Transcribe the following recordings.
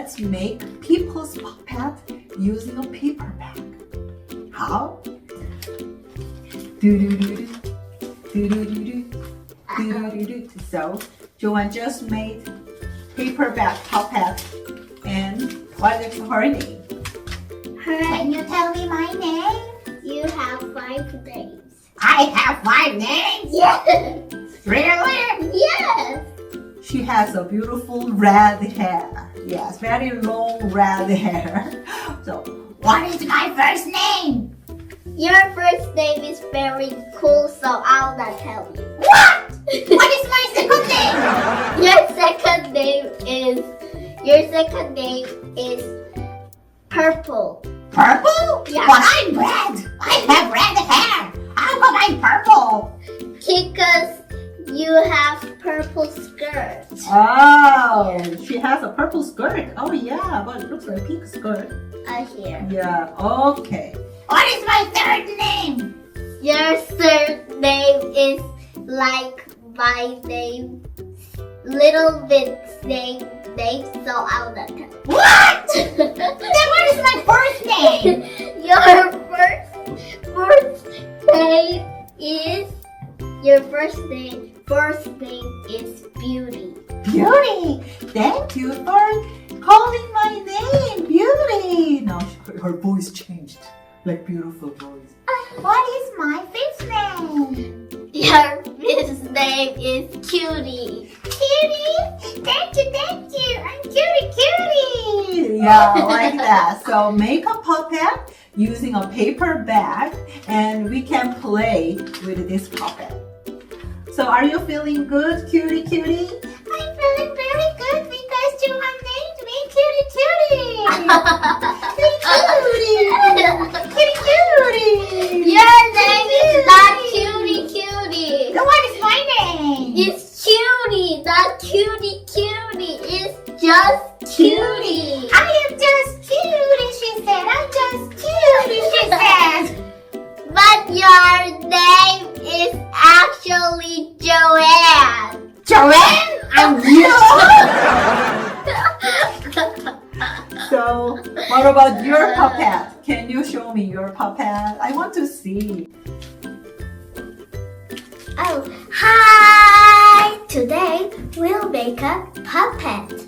let's make people's puppet using a paper bag. How? So Joan just made paper bag puppet, and what is her name? Can you tell me my name? You have 5 names. I have 5 names? Yes. Really? Yes. She has a beautiful red hair. Yes, very long red hair. So, what is my first name? Your first name is very cool, so I'll not tell you. What? What is my second name? Your second name is Purple. Purple? Yeah. But I'm red. I have red hair. How come I'm purple? Because you have purple skirt. Oh, she has a purple skirt. Oh yeah, but it looks like a pink skirt. Here. Yeah, okay. What is my third name? Your third name is like my name, little bit name, so I'll not tell. What? Then what is my first name? Your first name is Beauty. Beauty. Thank you for calling my name, Beauty. Now her voice changed, like beautiful voice. What is my fifth name? Your fifth name is Cutie. Cutie. Thank you. I'm cutie. Yeah, like that. So make a puppet using a paper bag, and we can play with this puppet. So are you feeling good, cutie? I'm feeling very good because Joan named me cutie. Cutie. Your name is not Cutie. So what is my name? It's Cutie, not Cutie. It's just Cutie. I am just cutie, she said. I'm just cutie, she said. But your name is actually Joanne. Joanne? I'm you. So, what about your puppet? Can you show me your puppet? I want to see. Oh, hi! Today we'll make a puppet.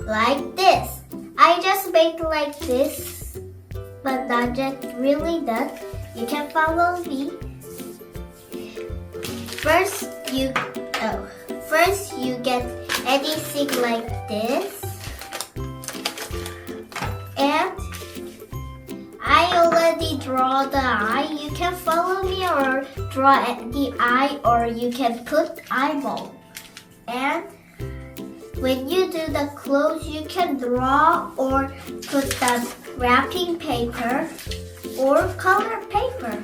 Like this. I just made like this, but not just really that. You can follow me. First you get anything like this. And I already draw the eye. You can follow me or draw the eye, or you can put eyeball. And when you do the clothes, you can draw or put the wrapping paper or color paper.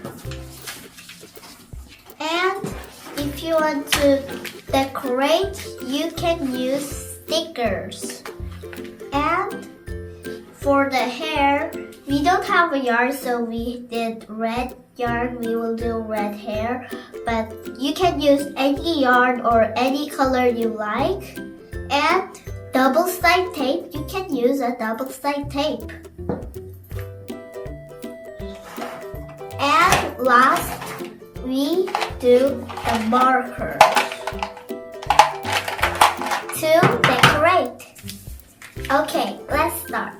And if you want to decorate, you can use stickers. And for the hair, we don't have a yarn, so we did red yarn. We will do red hair, but you can use any yarn or any color you like. And double-side tape, you can use a double-side tape. And last, we do the markers to decorate. Okay, let's start.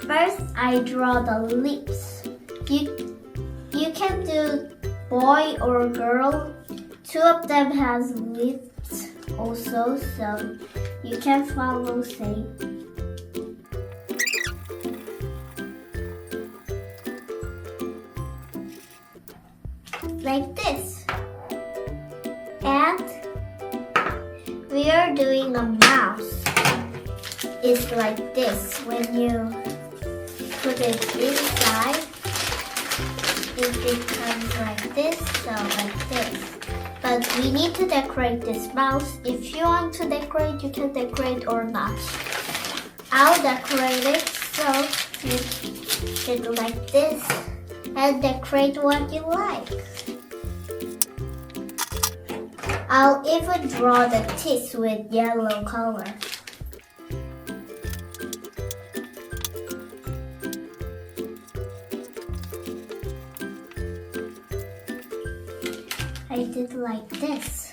First, I draw the lips. You can do boy or girl. 2 of them has lips also, so you can follow same. Like this. And we are doing a mouse. It's like this. When you put it inside, it becomes like this, so like this. But we need to decorate this mouse. If you want to decorate, you can decorate or not. I'll decorate it, so you can like this and decorate what you like. I'll even draw the teeth with yellow color. it like this.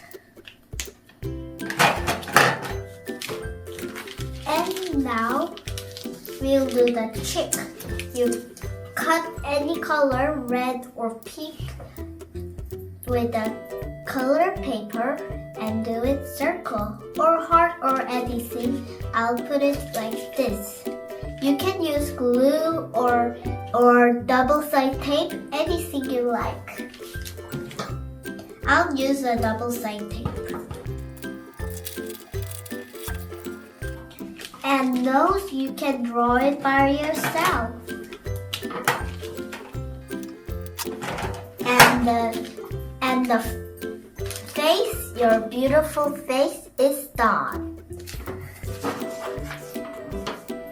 And now we'll do the trick. You cut any color, red or pink, with a color paper and do it circle or heart or anything. I'll put it like this. You can use glue or double-sided tape, anything you like. I'll use a double-sided tape. And nose, you can draw it by yourself. And the face, your beautiful face is done.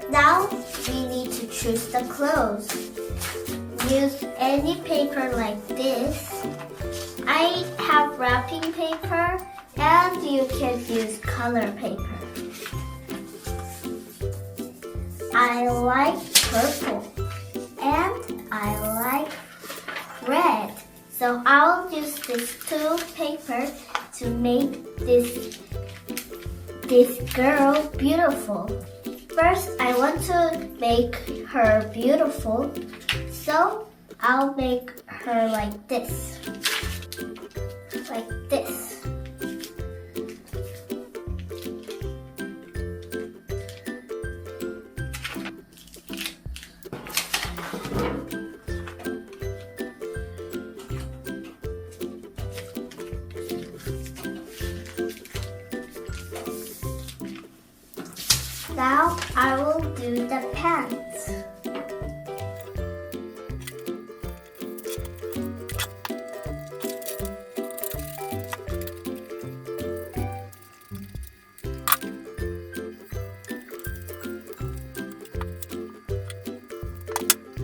Now we need to choose the clothes. Use any paper like this. I have wrapping paper and you can use color paper. I like purple and I like red. So I'll use this two paper to make this girl beautiful. First, I want to make her beautiful, so I'll make her like this. Like this. Now I will do the pants.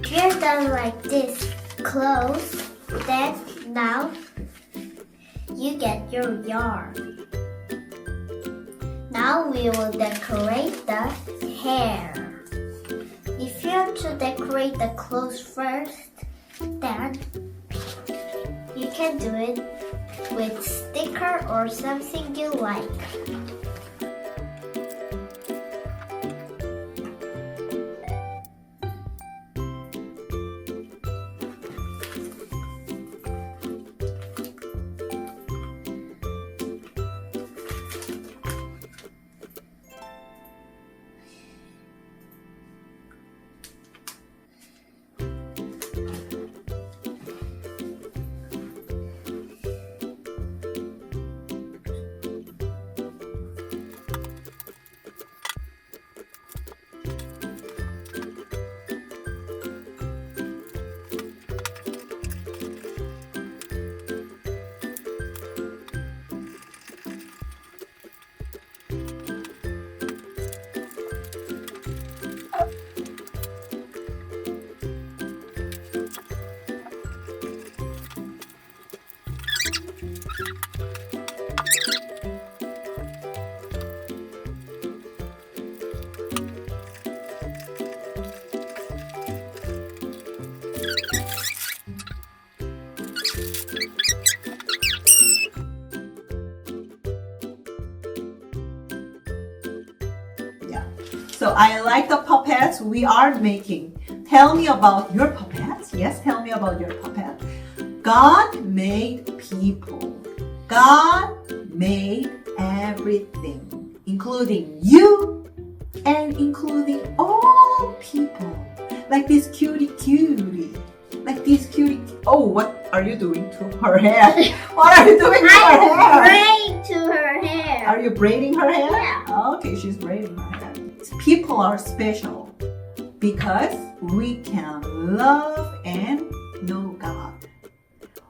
You're done like this, close. Then now you get your yarn. Now we will decorate the hair. If you want to decorate the clothes first, then you can do it with sticker or something you like. So I like the puppets we are making. Tell me about your puppets. Yes, tell me about your puppet. God made people. God made everything, including you and including all people. Like this cutie. Like this cutie. Oh, what are you doing to her hair? What are you doing to her hair? I'm braiding to her hair. Are you braiding her hair? Yeah. Okay, she's braiding her hair. People are special because we can love and know God.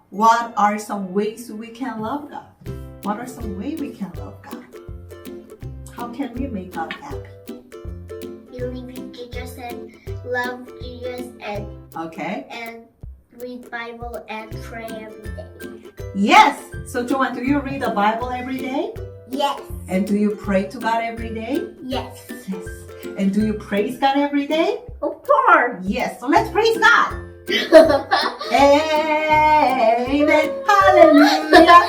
What are some ways we can love God? What are some ways we can love God? How can we make God happy? Believe in Jesus and love Jesus and read Bible and pray every day. Yes. So Joan, do you read the Bible every day? Yes. And do you pray to God every day? Yes. Yes. And do you praise God every day? Of course. Yes. So let's praise God. Amen. Hallelujah.